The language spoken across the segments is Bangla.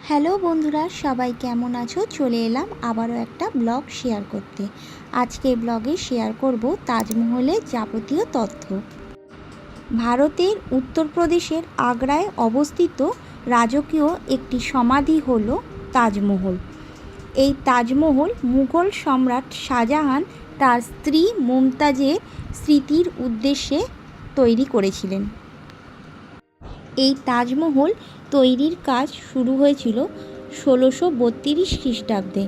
হ্যালো বন্ধুরা, সবাই কেমন আছো? চলে এলাম আবারও একটা ব্লগ শেয়ার করতে। আজকের ব্লগে শেয়ার করব তাজমহলের যাবতীয় তথ্য। ভারতের উত্তরপ্রদেশের আগ্রায় অবস্থিত রাজকীয় একটি সমাধি হলো তাজমহল। এই তাজমহল মুঘল সম্রাট শাহজাহান তার স্ত্রী মুমতাজের স্মৃতির উদ্দেশ্যে তৈরি করেছিলেন। এই তাজমহল তৈরির কাজ শুরু হয়েছিল 1632 খ্রিস্টাব্দে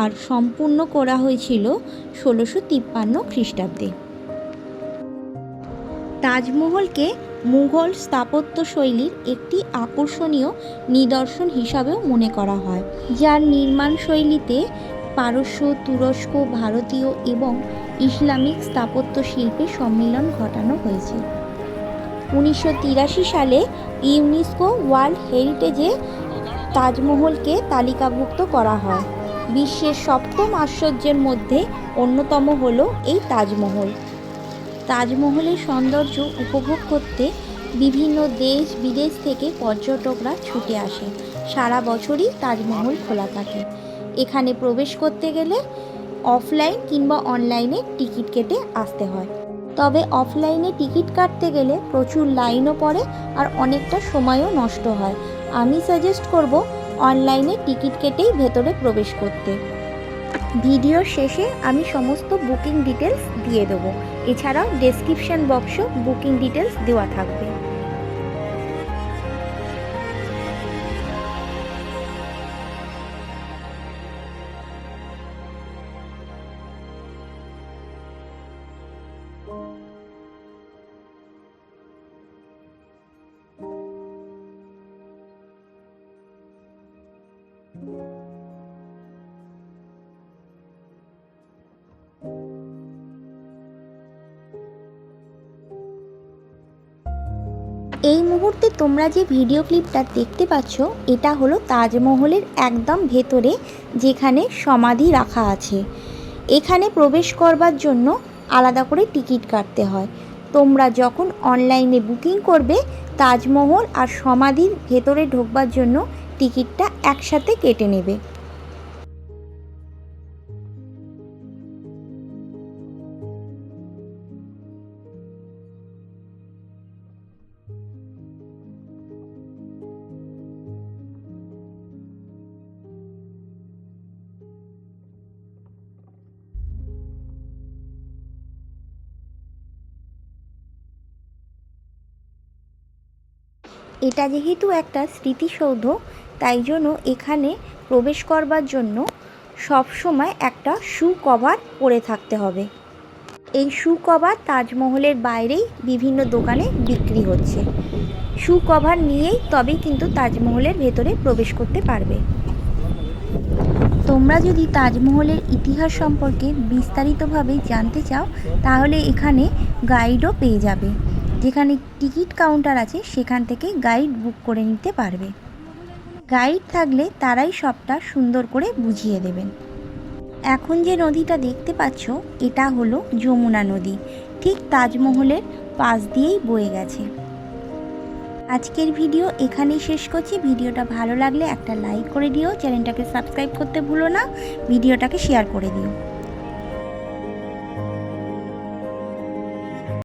আর সম্পূর্ণ করা হয়েছিল 1653 খ্রিস্টাব্দে। তাজমহলকে মুঘল স্থাপত্যশৈলীর একটি আকর্ষণীয় নিদর্শন হিসাবেও মনে করা হয়, যার নির্মাণ শৈলীতে পারস্য, তুরস্ক, ভারতীয় এবং ইসলামিক স্থাপত্য শিল্পের সম্মিলন ঘটানো হয়েছে। 1983 সালে ইউনেস্কো ওয়ার্ল্ড হেরিটেজে তাজমহলকে তালিকাভুক্ত করা হয়। বিশ্বের সপ্তম আশ্চর্যের মধ্যে অন্যতম হল এই তাজমহল। তাজমহলের সৌন্দর্য উপভোগ করতে বিভিন্ন দেশ বিদেশ থেকে পর্যটকরা ছুটে আসে। সারা বছরই তাজমহল খোলা থাকে। এখানে প্রবেশ করতে গেলে অফলাইন কিংবা অনলাইনে টিকিট কেটে আসতে হয়। তবে অফলাইনে টিকিট কাটতে গেলে প্রচুর লাইনও পড়ে আর অনেকটা সময়ও নষ্ট হয়। আমি সাজেস্ট করব অনলাইনে টিকিট কেটেই ভেতরে প্রবেশ করতে। ভিডিওর শেষে আমি সমস্ত বুকিং ডিটেলস দিয়ে দেবো। এছাড়াও ডেসক্রিপশন বক্সেও বুকিং ডিটেলস দেওয়া থাকবে। এই মুহূর্তে তোমরা যে ভিডিও ক্লিপটা দেখতে পাচ্ছ, এটা হলো তাজমহলের একদম ভেতরে যেখানে সমাধি রাখা আছে। এখানে প্রবেশ করবার জন্য আলাদা করে টিকিট কাটতে হয়। তোমরা যখন অনলাইনে বুকিং করবে, তাজমহল আর সমাধির ভেতরে ঢোকবার জন্য টিকিটটা একসাথে কেটে নেবে। এটা যেহেতু একটা স্মৃতিসৌধ, তাই জন্য এখানে প্রবেশ করবার জন্য সবসময় একটা শু কভার পরে থাকতে হবে। এই শু কভার তাজমহলের বাইরেই বিভিন্ন দোকানে বিক্রি হচ্ছে। শু কভার নিয়েই তবেই কিন্তু তাজমহলের ভেতরে প্রবেশ করতে পারবে। তোমরা যদি তাজমহলের ইতিহাস সম্পর্কে বিস্তারিতভাবে জানতে চাও, তাহলে এখানে গাইডও পেয়ে যাবে। যেখানে টিকিট কাউন্টার আছে সেখান থেকে গাইড বুক করে নিতে পারবে। গাইড থাকলে তারাই সবটা সুন্দর করে বুঝিয়ে দেবেন। এখন যে নদীটা দেখতে পাচ্ছ, এটা হলো যমুনা নদী। ঠিক তাজমহলের পাশ দিয়েই বয়ে গেছে। আজকের ভিডিও এখানেই শেষ করছি। ভিডিওটা ভালো লাগলে একটা লাইক করে দিও, চ্যানেলটাকে সাবস্ক্রাইব করতে ভুলো না, ভিডিওটাকে শেয়ার করে দিও।